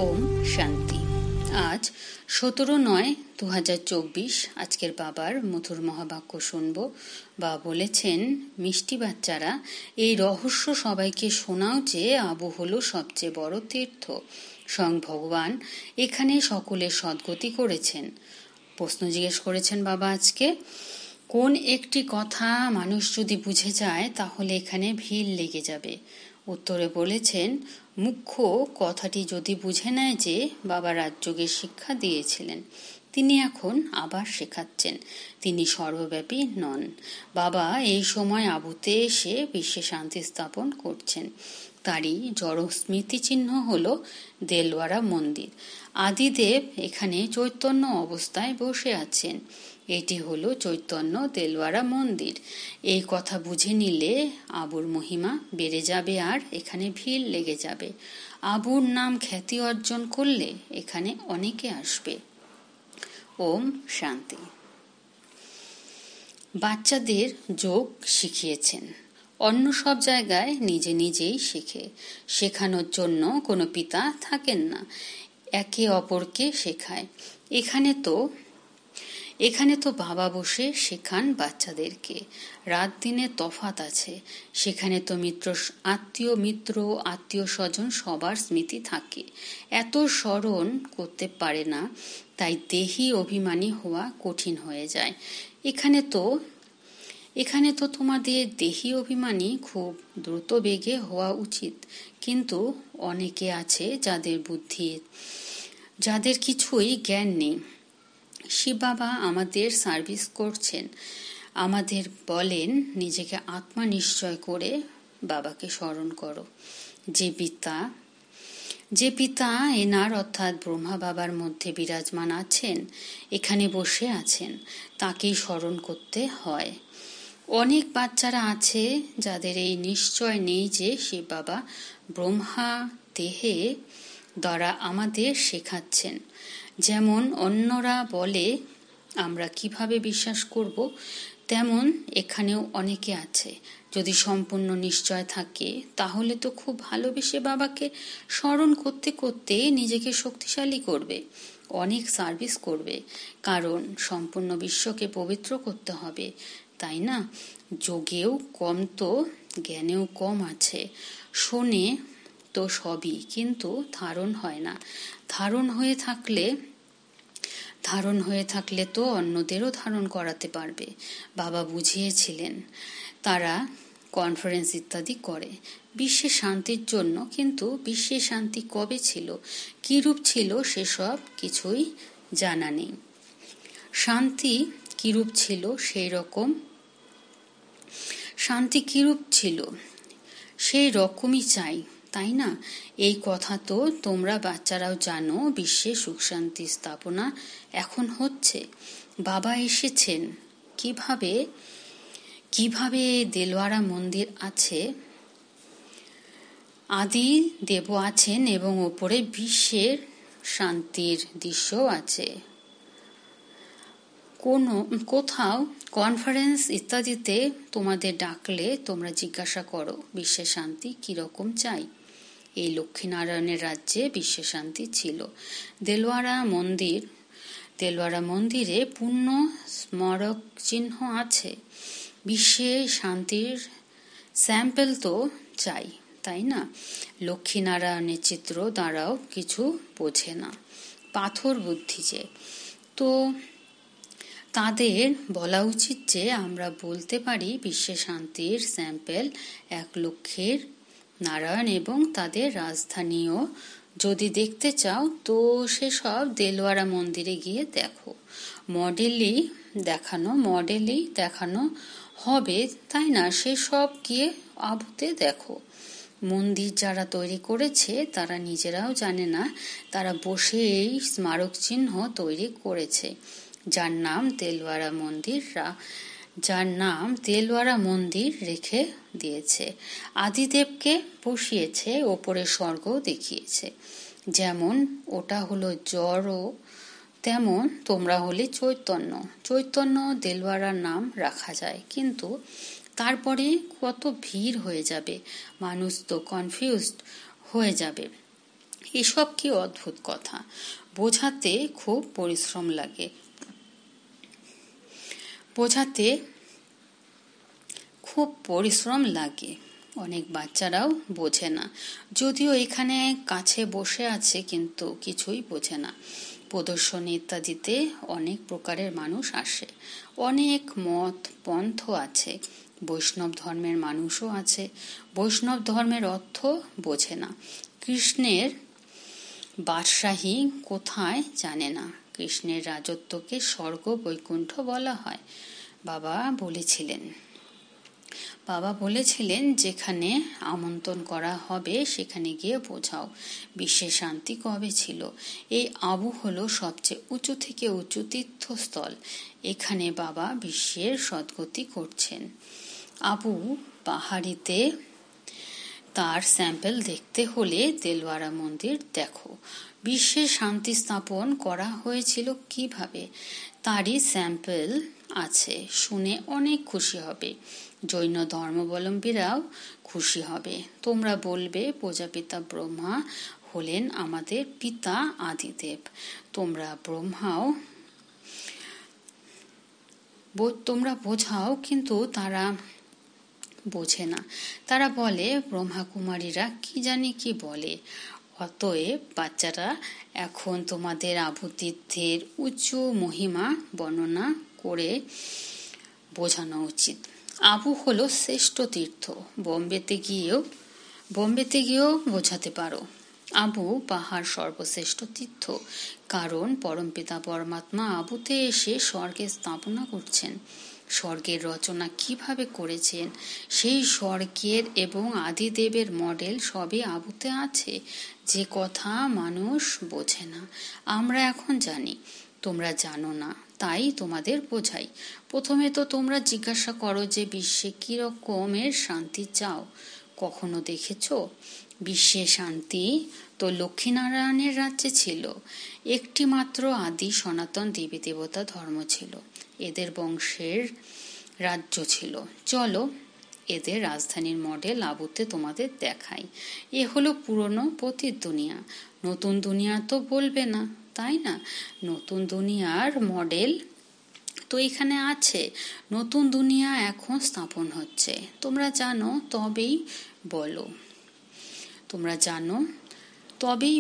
ওম শান্তি। আজ 17/9/2024। আজকের বাবার মধুর মহাবাক্য শুনব। বা বলেছেন, মিষ্টি বাচ্চারা, এই রহস্য সবাইকে শোনাও যে আবু হলো সবচেয়ে বড় তীর্থ। স্বয়ং ভগবান এখানে সকলের সদ্গতি করেছেন। প্রশ্ন জিজ্ঞেস করেছেন বাবা আজকে, কোন একটি কথা মানুষ যদি বুঝে যায় তাহলে এখানে ভিড় লেগে যাবে। উত্তরে বলেছেন, মুখ্য কথাটি যদি বুঝে নেয় যে বাবা রাজযোগের শিক্ষা দিয়েছিলেন, তিনি এখন আবার শেখাচ্ছেন, তিনি সর্বব্যাপী নন। বাবা এই সময় আবুতে এসে বিশ্বে শান্তি স্থাপন করছেন। তারই জড় স্মৃতিচিহ্ন হল দেলওয়ারা মন্দির। আদিদেব এখানে চৈতন্য অবস্থায় বসে আছেন। এটি হলো চৈতন্য দেলওয়ারা মন্দির। এই কথা বুঝে নিলে আবুর মহিমা বেড়ে যাবে আর এখানে ভিড় লেগে যাবে। আবুর নাম খ্যাতি অর্জন করলে এখানে অনেকে আসবে। ওম শান্তি। বাচ্চাদের যোগ শিখিয়েছেন। অন্য সব জায়গায় নিজে নিজেই শেখে। শেখানোর জন্য কোনো পিতা থাকেন না, একে অপরকে শেখায়। এখানে তো বাবা বসে শেখান বাচ্চাদেরকে। রাত দিনের তফাৎ আছে। সেখানে তো আত্মীয় স্বজন সবার স্মৃতি থাকে। এত স্মরণ করতে পারে না, তাই দেহি অভিমানী হওয়া কঠিন হয়ে যায়। এখানে তো তোমাদের দেহি অভিমানী খুব দ্রুত বেগে হওয়া উচিত। কিন্তু অনেকে আছে যাদের কিছুই জ্ঞান নেই। শিব বাবা আমাদের সার্ভিস করছেন, আমাদের বলেন নিজেকে আত্মা নিশ্চয় করে বাবাকে স্মরণ করো। যে পিতা এনার অর্থাৎ ব্রহ্মা বাবার মধ্যে বিরাজমান আছেন, এখানে বসে আছেন, তাকেই স্মরণ করতে হয়। অনেক বাচ্চারা আছে যাদের এই নিশ্চয় নেই যে শিব বাবা ব্রহ্মা দেহে দ্বারা আমাদের শেখাচ্ছেন। যেমন অন্যরা বলে আমরা কিভাবে বিশ্বাস করব, তেমন এখানেও অনেকে আছে। যদি সম্পূর্ণ নিশ্চয় থাকে তাহলে তো খুব ভালোবেসে বাবাকে স্মরণ করতে করতে নিজেকে শক্তিশালী করবে, অনেক সার্ভিস করবে। কারণ সম্পূর্ণ বিশ্বকে পবিত্র করতে হবে, তাই না? যোগেও কম তো জ্ঞানেও কম আছে। শোনে তো সবই, কিন্তু ধারণ হয় না। ধারণ হয়ে থাকলে তো অন্যদেরও ধারণ করাতে পারবে। বাবা বুঝিয়েছিলেন, তারা কনফারেন্স ইত্যাদি করে বিশ্বের শান্তির জন্য। কিন্তু বিশ্বের শান্তি কবে ছিল, কি রূপ ছিল, সেসব কিছুই জানা নেই। শান্তি কিরূপ ছিল সেই রকমই চাই, তাই না? এই কথা তো তোমরা বাচ্চারাও জানো। বিশ্বে সুখ শান্তি স্থাপনা এখন হচ্ছে। বাবা এসেছেন কিভাবে দেলওয়ারা মন্দির আছে, আদি দেব আছেন এবং ওপরে বিশ্বের শান্তির দৃশ্য আছে। কোথাও কনফারেন্স ইত্যাদিতে তোমাদের ডাকলে তোমরা জিজ্ঞাসা করো বিশ্বের শান্তি কিরকম চাই। এই লক্ষ্মীনারায়ণের রাজ্যে বিশ্বের শান্তি ছিল। দেলওয়ারা মন্দিরে পূর্ণ স্মারক চিহ্ন আছে। বিশ্বে শান্তির স্যাম্পল তো চাই, তাই না? লক্ষ্মীনারায়ণের চিত্র দ্বারাও কিছু বোঝে না, পাথর বুদ্ধি যে। তো তাদের বলা উচিত যে আমরা বলতে পারি বিশ্বের শান্তির স্যাম্পল 1 লক্ষের নারায়ণ এবং তাদের রাজধানীও যদি দেখতে চাও তো সেসব দেলওয়ারা মন্দিরে গিয়ে দেখো। মডেলই দেখানো হবে, তাই না? সেসব গিয়ে আবুতে দেখো। মন্দির যারা তৈরি করেছে তারা নিজেরাও জানে না, তারা বসে এই স্মারক চিহ্ন তৈরি করেছে, যার নাম দেলওয়ারা মন্দির রেখে দিয়েছে। আদিদেবকে বসিয়েছে, ওপরে স্বর্গ দেখিয়েছে। যেমন ওটা হলো জড়, তেমন তোমরা হলে চৈতন্য দেলওয়ারার নাম রাখা যায়। কিন্তু তারপরে কত ভিড় হয়ে যাবে, মানুষ তো কনফিউজড হয়ে যাবে। এসব কি অদ্ভুত কথা, বোঝাতে খুব পরিশ্রম লাগে, অনেক বাচ্চারাও বোঝে না, যদিও এখানে কাছে বসে আছে কিন্তু কিছুই বোঝে না। প্রদর্শনী ইত্যাদিতে অনেক প্রকারের মানুষ আসে, অনেক মত পন্থ আছে, বৈষ্ণব ধর্মের মানুষও আছে। বৈষ্ণব ধর্মের অর্থ বোঝে না, কৃষ্ণের বাদশাহী কোথায় জানে না, কৃষ্ণের রাজত্বকে স্বর্গ বৈকুণ্ঠ বলা হয়। বাবা বলেছিলেন যেখানে আমন্ত্রণ করা হবে সেখানে গিয়ে বোঝাও বিশ্বের শান্তি কবে ছিল। এই আবু হলো সবচেয়ে উঁচু থেকে উঁচু তীর্থস্থল, এখানে বাবা বিশ্বের সদ্গতি করছেন। আবু পাহাড়িতে তার স্যাম্পল দেখতে হলে দেলওয়ারা মন্দির দেখো। বিশ্বের শান্তি স্থাপন করা হয়েছিল কিভাবে, তারই স্যাম্পল আছে, শুনে অনেক খুশি হবে। জৈন ধর্মাবলম্বীরাও খুশি হবে। তোমরা বলবে প্রজাপিতা ব্রহ্মা হলেন আমাদের পিতা আদিদেব। তোমরা বোঝাও, কিন্তু তারা বোঝে না। তারা বলে ব্রহ্মা কুমারীরা কি জানি কি বলে। অতএব বাচ্চারা, এখন তোমাদের আবু তীর্থের উঁচু মহিমা বর্ণনা করে বোঝানো উচিত। আবু হলো শ্রেষ্ঠ তীর্থ, বোম্বেতে গিয়েও বোঝাতে পারো। আবু পাহাড় সর্বশ্রেষ্ঠ তীর্থ, কারণ পরমপিতা পরমাত্মা আবুতে এসে স্বর্গের স্থাপনা করছেন। স্বর্গের রচনা কিভাবে করেছেন, সেই স্বর্গের এবং আদিদেবের মডেল সবই আবুতে আছে, যে কথা মানুষ বোঝে না। আমরা এখন জানি, তোমরা জানো না, তাই তোমাদের বোঝাই। প্রথমে তো তোমরা জিজ্ঞাসা করো যে বিশ্বে কি রকমের শান্তি চাও। কখনো দেখেছ? বিশ্বে শান্তি তো লক্ষ্মীনারায়ণের রাজ্যে ছিল। একটি মাত্র আদি সনাতন দেবী দেবতা ধর্ম ছিল, এদের বংশের রাজ্য ছিল। চলো এদের রাজধানীর মডেল আবুতে তোমাদের দেখাই। এ হলো পুরনো পতিত দুনিয়া। নতুন দুনিয়া তো বলবে না, তাই না? নতুন দুনিয়ার মডেল তো এখানে আছে, নতুন দুনিয়া এখন স্থাপন হচ্ছে। তোমরা জানো তবেই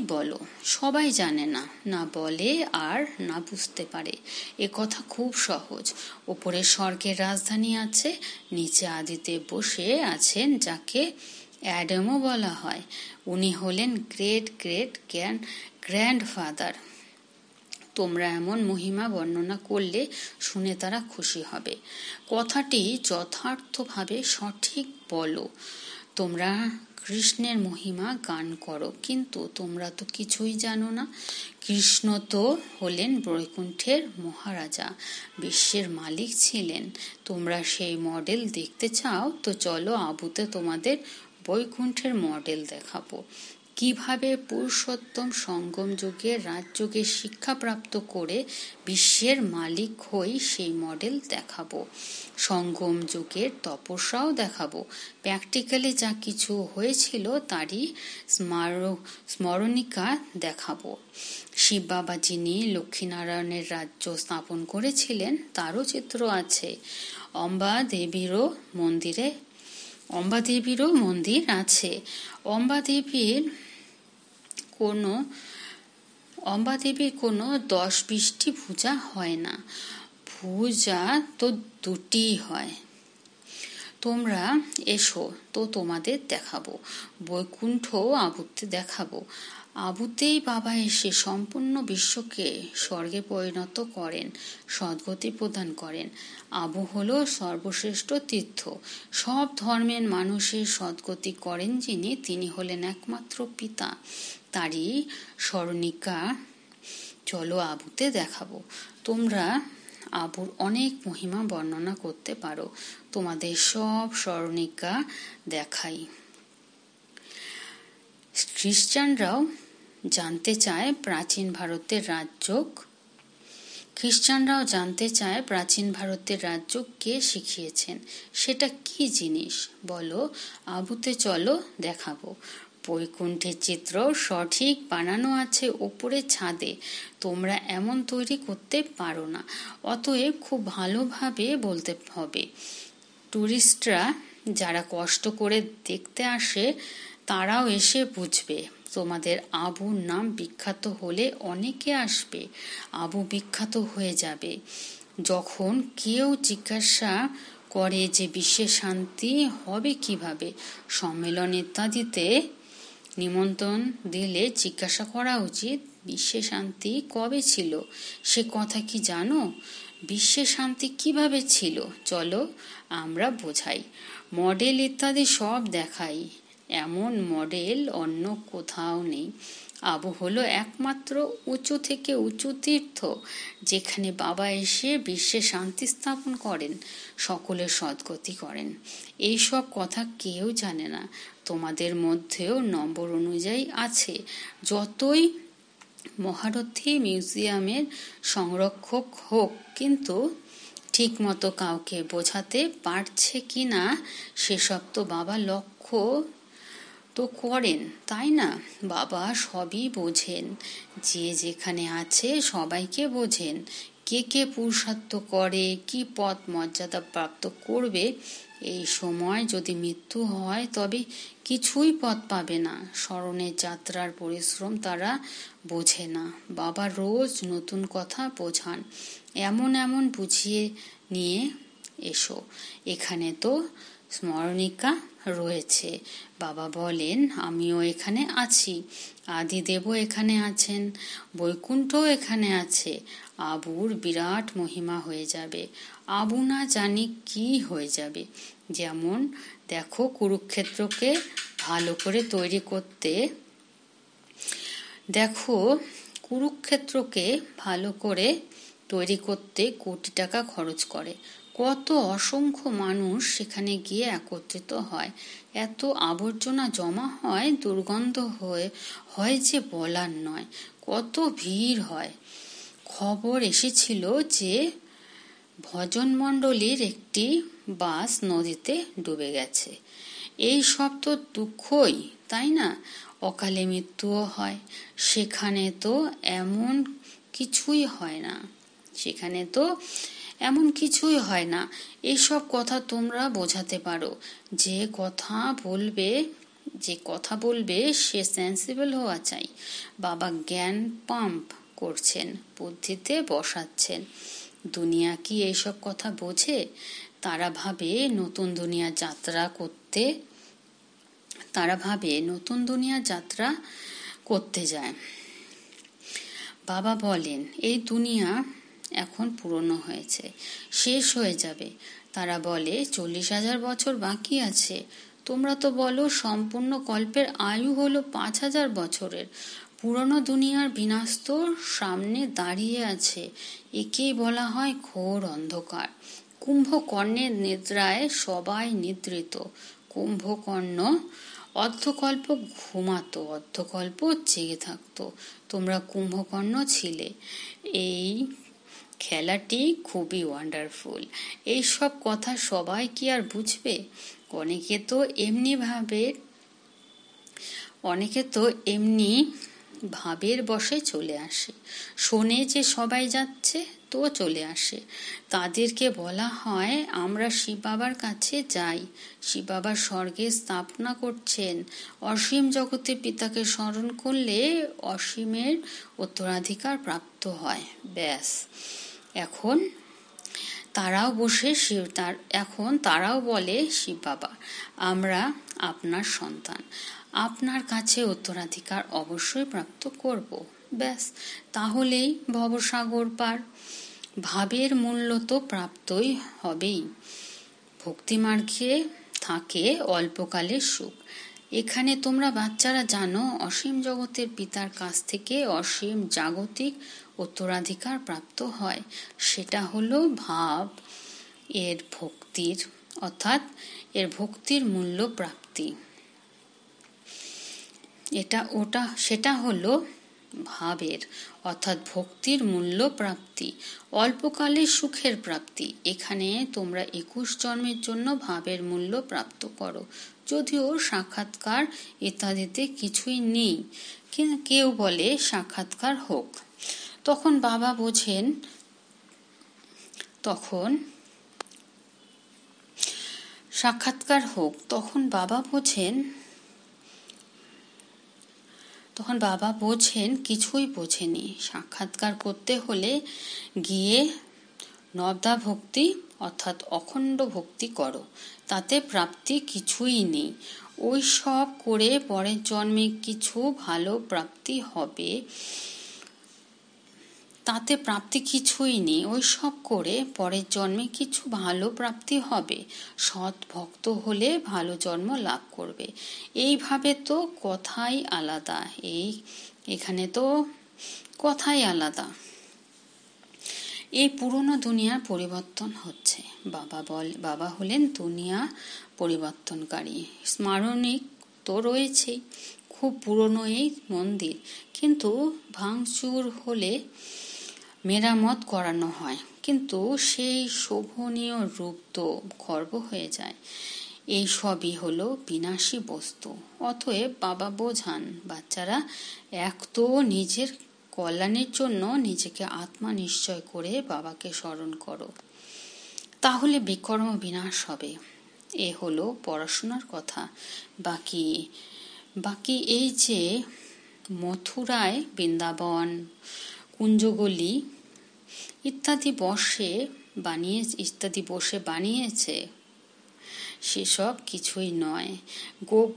বলো। সবাই জানে না, না বলে আর না বুঝতে পারে। এ কথা খুব সহজ। ওপরে স্বর্গের রাজধানী আছে, নিচে আদিদেব বসে আছেন, যাকে অ্যাডামও বলা হয়। উনি হলেন গ্রেট গ্রেট গ্র্যান্ডফাদার। তোমরা এমন মহিমা বর্ণনা করলে শুনে তারা খুশি হবে। কথাটি যথার্থভাবে সঠিক বলো। তোমরা কৃষ্ণের মহিমা গান করো, কিন্তু তোমরা তো কিছুই জানো না। কৃষ্ণ তো হলেন বৈকুণ্ঠের মহারাজা, বিশ্বের মালিক ছিলেন। তোমরা সেই মডেল দেখতে চাও তো চলো আবুতে তোমাদের বৈকুণ্ঠের মডেল দেখাবো। কিভাবে পুরুষোত্তম সঙ্গম যুগে রাজযোগে শিক্ষাপ্রাপ্ত করে বিশ্বের মালিক হই, সেই মডেল দেখাবো। সঙ্গম যুগের তপস্যাও দেখাবো। প্র্যাকটিক্যালি যা কিছু হয়েছিল তারই স্মরণিকা দেখাবো। শিব বাবা যিনি লক্ষ্মীনারায়ণের রাজ্য স্থাপন করেছিলেন তারও চিত্র আছে। অম্বা দেবীরও মন্দির আছে। অম্বা দেবীর কোনো 10-20টি ভুজা হয় না, ভুজা তো 2টিই হয়। তোমরা এসো তো তোমাদের দেখাবো। বৈকুণ্ঠ আবুতে দেখাবো। আবুতেই বাবা এসে সম্পূর্ণ বিশ্বকে স্বর্গে পরিণত করেন, সদ্গতি প্রদান করেন। আবু হলো সর্বশ্রেষ্ঠ তীর্থ। সব ধর্মের মানুষের সদ্গতি করেন যিনি, তিনি হলেন একমাত্র পিতা, তারই স্মরণিকা চলো আবুতে দেখাবো। তোমরা আবুর অনেক মহিমা বর্ণনা করতে পারো, তোমাদের সব স্মরণিকা দেখাই। খ্রিস্টানরাও জানতে চায় প্রাচীন ভারতের রাজ্য কে শিখিয়েছেন, সেটা কি জিনিস বলো। আবুতে চলো দেখাবো। বৈকুণ্ঠের চিত্র সঠিক বানানো আছে ওপরের ছাদে, তোমরা এমন তৈরি করতে পারো না। অতএব খুব ভালোভাবে বলতে হবে। টুরিস্টরা যারা কষ্ট করে দেখতে আসে তারাও এসে বুঝবে। তোমাদের আবুর নাম বিখ্যাত হলে অনেকে আসবে, আবু বিখ্যাত হয়ে যাবে। যখন কেউ জিজ্ঞাসা করে যে বিশ্বের শান্তি হবে কিভাবে, সম্মেলন ইত্যাদিতে নিমন্ত্রণ দিলে জিজ্ঞাসা করা উচিত, বিশ্বে শান্তি কবে ছিল? সে কথা কি জানো? বিশ্বে শান্তি কিভাবে ছিল চলো আমরা বোঝাই। মডেল ইত্যাদি সব দেখাই। এমন মডেল অন্য কোথাও নেই। আবু হলো একমাত্র উঁচু থেকে উঁচু তীর্থ, যেখানে বাবা এসে বিশ্বে শান্তি স্থাপন করেন, সকলের সদ্গতি করেন। এই সব কথা কেউ জানে না। তোমাদের মধ্যেও নম্বর অনুযায়ী আছে। যতই মহারথী মিউজিয়ামের সংরক্ষক হোক, কিন্তু ঠিক মতো কাউকে বোঝাতে পারছে কি না সেসব তো বাবা লক্ষ্য তো করেন, তাই না? বাবা সবই বোঝেন, যে যেখানে আছে সবাইকে বোঝেন। কে কে পুরুষার্থ করে, কি পদ মর্যাদা প্রাপ্ত করবে। এই সময় যদি মৃত্যু হয় তবে কিছুই পদ পাবে না। স্মরণের যাত্রার পরিশ্রম তারা বোঝে না। বাবা রোজ নতুন কথা বোঝান। এমন এমন বুঝিয়ে নিয়ে এসো। এখানে তো স্মরণিকা রয়েছে। বাবা বলেন, আমিও এখানে আছি, আদিদেব এখানে আছেন, বৈকুণ্ঠ এখানে আছে। আবুর বিরাট মহিমা হয়ে যাবে। আবু না জানি কি হয়ে যাবে। যেমন দেখো, কুরুক্ষেত্রকে ভালো করে তৈরি করতে কোটি টাকা খরচ করে। কত অসংখ্য মানুষ সেখানে গিয়ে একত্রিত হয়। এত আবর্জনা জমা হয়, দুর্গন্ধ হয় যে বলার নয়। কত ভিড় হয়। খবর এসেছিল যে ভজন মণ্ডলীর একটি বাস নদীতে ডুবে গেছে। এই সব তো দুঃখই, তাই না? অকালে মৃত্যুও হয়। সেখানে তো এমন কিছুই হয় না। এইসব কথা তোমরা বোঝাতে পারো। যে কথা বলবে সে সেন্সিবল হওয়া চাই। বাবা জ্ঞান পাম্প করছেন, বুদ্ধিতে বসাচ্ছেন। দুনিয়া কি এইসব কথা বোঝে? তারা ভাবে নতুন দুনিয়া যাত্রা করতে যায়। বাবা বলেন, এই দুনিয়া এখন পুরনো হয়েছে, শেষ হয়ে যাবে। তারা বলে 40,000 বছর বাকি আছে। তোমরা তো বলো সম্পূর্ণ কল্পের আয়ু হলো 5,000 বছরের। পুরনো দুনিয়ার বিনাশ তো সামনে দাঁড়িয়ে আছে। একেই বলা হয় ঘোর অন্ধকার। কুম্ভকর্ণের নিদ্রায় সবাই নিদ্রিত। কুম্ভকর্ণ অর্ধকল্প ঘুমাতো, অর্ধকল্প জেগে থাকতো। তোমরা কুম্ভকর্ণ ছিলে। এই খেলাটি খুবই ওয়ান্ডারফুল। এই সব কথা সবাই কি আর বুঝবে? অনেকে তো এমনি ভাবের বশে চলে আসে। শোনে যে সবাই যাচ্ছে তো চলে আসে। তাদেরকে বলা হয় আমরা শিব বাবার কাছে যাই। শিব বাবা স্বর্গে স্থাপনা করছেন। অসীম জগতের পিতাকে স্মরণ করলে অসীমের উত্তরাধিকার প্রাপ্ত হয়। ব্যাস। এখন তারাও বলে, শিব বাবা, আমরা আপনার সন্তান, আপনার কাছে উত্তরাধিকার অবশ্যই প্রাপ্ত করব। ব্যাস, তাহলেই ভবসাগর পার। ভাবের মূল্য তো প্রাপ্তই হবেই। ভক্তিমার্গে থাকে অল্পকালের সুখ। এখানে তোমরা বাচ্চারা জানো, অসীম জগতের পিতার কাছ থেকে অসীম জাগতিক উত্তরাধিকার প্রাপ্ত হয়। সেটা হলো ভাব, এর ভক্তির মূল্য প্রাপ্তি। সেটা হলো ভাবের অর্থাৎ ভক্তির মূল্য প্রাপ্তি, অল্পকালের সুখের প্রাপ্তি। এখানে তোমরা 21 জন্মের জন্য ভাবের মূল্য প্রাপ্ত করো, যদিও সাক্ষাৎকার ইত্যাদিতে কিছুই নেই। কেউ বলে সাক্ষাৎকার হোক। তখন বাবা বোঝেন তখন বাবা বোঝেন কিছুই বোঝেনি। সাক্ষাৎকার করতে হলে গিয়ে নবদা ভক্তি অর্থাৎ অখণ্ড ভক্তি করো, তাতে প্রাপ্তি কিছুই নেই। ওই সব করে পরের জন্মে কিছু ভালো প্রাপ্তি হবে, তাতে প্রাপ্তি কিছুই নেই। ওই সব করে পরের জন্মে কিছু ভালো প্রাপ্তি হবে, সৎ ভক্ত হলে ভালো জন্ম লাভ করবে। এইভাবে তো কথাই আলাদা, এখানে তো কথাই আলাদা। এই পুরনো দুনিয়ার পরিবর্তন হচ্ছে। বাবা হলেন দুনিয়া পরিবর্তনকারী। স্মারণিক তো রয়েছেই, খুব পুরনো এই মন্দির, কিন্তু ভাঙচুর হলে মেরামত করানো হয়, কিন্তু সেই শোভনীয় রূপ তো খর্ব হয়ে যায়। এই সবই হলো বিনাশী বস্তু। অতএব বাবা বোঝান, বাচ্চারা, এক তো নিজের কল্যাণের জন্য নিজেকে আত্মা নিশ্চয় করে বাবাকে স্মরণ করো, তাহলে বিকর্ম বিনাশ হবে। এ হলো পড়াশোনার কথা। বাকি এই যে মথুরায় বৃন্দাবন, কুঞ্জগলি ইত্যাদি বসে বানিয়েছে, সেসব কিছুই নয়,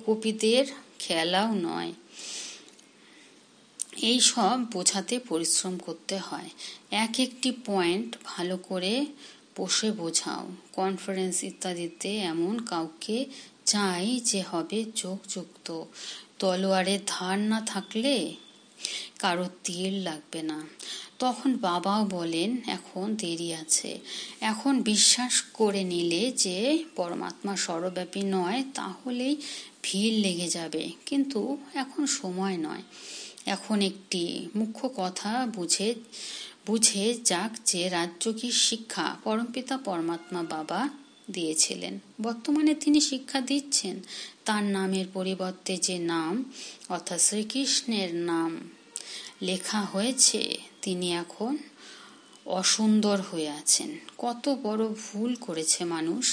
গোপীদের খেলাও নয়। এই সব বোঝাতে পরিশ্রম করতে হয়। একটি পয়েন্ট ভালো করে বসে বোঝাও। কনফারেন্স ইত্যাদিতে এমন কাউকে চাই যে হবে যোগযুক্ত। তলোয়ারের ধার না থাকলে কারো তীর লাগবে না। তখন বাবাও বলেন, এখন দেরি আছে। এখন বিশ্বাস করে নিলে যে পরমাত্মা সর্বব্যাপী নয়, তাহলেই ভিড় লেগে যাবে, কিন্তু এখন সময় নয়। এখন একটি মুখ্য কথা বুঝে যাক যে রাজযোগীর শিক্ষা পরমপিতা পরমাত্মা বাবা দিয়েছিলেন, বর্তমানে তিনি শিক্ষা দিচ্ছেন। তার নামের পরিবর্তে যে নাম অর্থাৎ শ্রীকৃষ্ণের নাম লেখা হয়েছে, তিনি এখন অসুন্দর হয়ে আছেন। কত বড় ভুল করেছে মানুষ,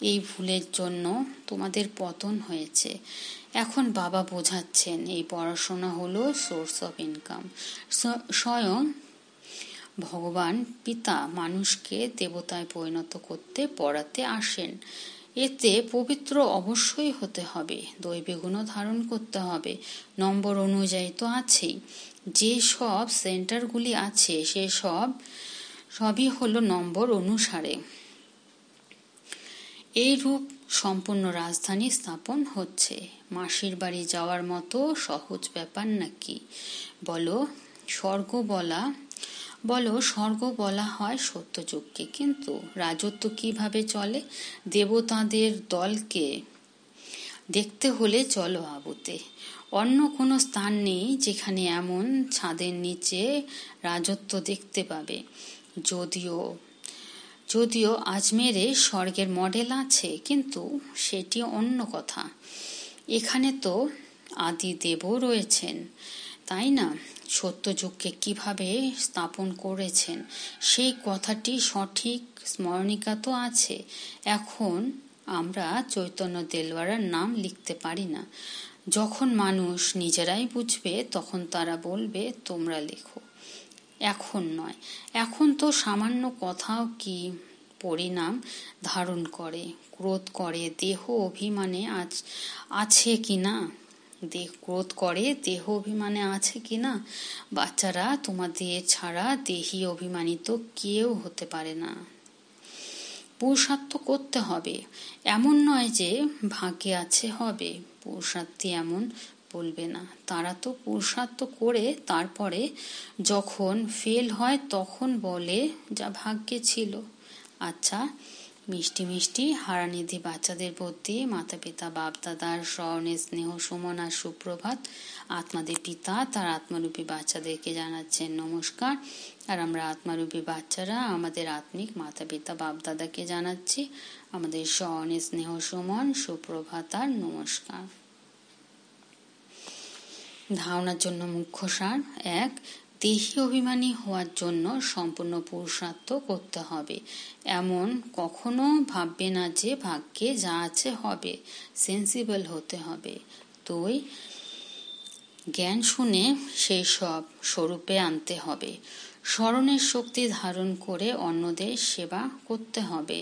এই ভুলের জন্য তোমাদের পতন হয়েছে। এখন বাবা বোঝাচ্ছেন, এই পড়াশোনা হলো সোর্স অফ ইনকাম। স্বয়ং ভগবান পিতা মানুষকে দেবতায় পরিণত করতে পড়াতে আসেন। এতে পবিত্র অবশ্যই হতে হবে, দৈবী গুণ ধারণ করতে হবে। নম্বর অনুযায়ী তো আছেই। যে সব সেন্টারগুলি আছে সে সবই হলো নম্বর অনুসারে। এই রূপ সম্পূর্ণ রাজধানী স্থাপন হচ্ছে। মাসির বাড়ি যাওয়ার মতো সহজ ব্যাপার নাকি? বলো স্বর্গ বলা হয় সত্যযুগকে, কিন্তু রাজত্ব কিভাবে চলে? দেবতাদের দলকে দেখতে হলে চলো আবুতে। অন্য কোনো স্থান নেই যেখানে এমন ছাদের নিচে রাজত্ব দেখতে পাবে। যদিও আজমেরে স্বর্গের মডেল আছে, কিন্তু সেটি অন্য কথা। এখানে তো আদি দেবও রয়েছেন, তাই না? সত্যযুগকে কিভাবে স্থাপন করেছেন সেই কথাটি সঠিক স্মরণিকা তো আছে। এখন আমরা চৈতন্য দেলওয়ারার নাম লিখতে পারি না। যখন মানুষ নিজেরাই বুঝবে তখন তারা বলবে তোমরা লেখো। এখন নয়। এখন তো সামান্য কথাও কি পরিণাম ধারণ করে, ক্রোধ করে, দেহ অভিমানে আছে কিনা? বাচ্চারা, তোমাদের ছাড়া দেহি অভিমানিত কেউ হতে পারে না। পুরুষার্থ করতে হবে, এমন নয় যে ভাগ্যে আছে হবে। পুরুষার্থী এমন বলবে না, তারা তো পুরুষার্থ করে তারপরে যখন ফেল হয় তখন বলে যা ভাগ্যে ছিল। আচ্ছা, মিষ্টি মিষ্টি হারানিধি বাচ্চাদের প্রতি মাতা পিতা বাপ দাদার স্মরণে স্নেহ সুমন আর সুপ্রভাত। আত্মাদের পিতা তার আত্মারূপী বাচ্চাদেরকে জানাচ্ছেন নমস্কার, আর আমরা আত্মারূপী বাচ্চারা আমাদের আত্মিক মাতা পিতা বাপ দাদাকে জানাচ্ছি আমাদের স্মরণে স্নেহ সুমন সুপ্রভাত আর নমস্কার। ধারণার জন্য মুখ্য সার: 1. দেহি অভিমানী হওয়ার জন্য সম্পূর্ণ পুরুষার্থ করতে হবে। এমন কখনো ভাববে না যে ভাগ্যে যা আছে হবে। সেন্সিবল হতে হবে। 2. জ্ঞান শুনে সেই সব স্বরূপে আনতে হবে। স্মরণের শক্তি ধারণ করে অন্যদের সেবা করতে হবে।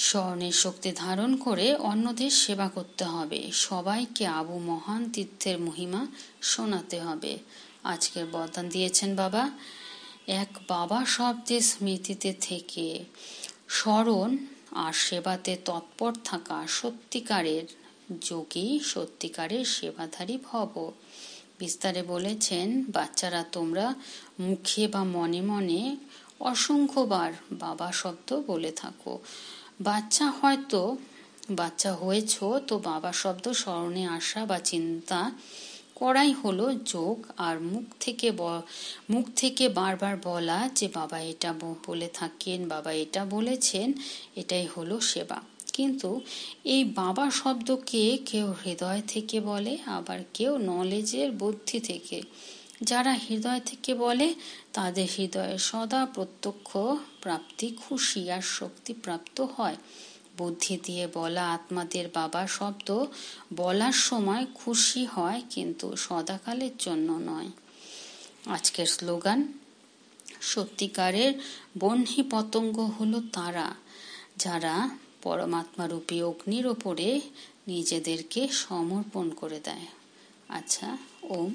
স্মরণের শক্তি ধারণ করে অন্যদের সেবা করতে হবে। সবাইকে আবু মহান তীর্থের মহিমা শোনাতে হবে। আজকের বরদান দিয়েছেন বাবা: এক বাবা শব্দের স্মৃতিতে থেকে স্মরণ আর সেবাতে তৎপর থাকা সত্যিকারের যোগী, সত্যিকারের সেবাধারী ভব। বিস্তারে বলেছেন, বাচ্চারা তোমরা মুখে বা মনে মনে অসংখ্যবার বাবা শব্দ বলে থাকো। বাচ্চা হয়েছ তো বাবা শব্দ স্মরণে আসা বা চিন্তা করাই হলো যোগ। আর মুখ থেকে বারবার বলা যে বাবা এটা বলে থাকেন, বাবা এটা বলেছেন, এটাই হলো সেবা। কিন্তু এই বাবা শব্দকে কেউ হৃদয় থেকে বলে, আবার কেউ নলেজের বুদ্ধি থেকে। যারা হৃদয় থেকে বলে তাদের হৃদয়ে সদা প্রত্যক্ষ প্রাপ্তি, খুশি আর শক্তি প্রাপ্ত হয়। বুদ্ধি দিয়ে বলা আত্মাদের বাবা শব্দ বলার সময় খুশি হয়, কিন্তু সদাকালের জন্য নয়। আজকের স্লোগান: সত্যিকারের বহ্নি পতঙ্গ হলো তারা যারা পরমাত্মারূপী অগ্নির ওপরে নিজেদেরকে সমর্পণ করে দেয়। আচ্ছা, ওম।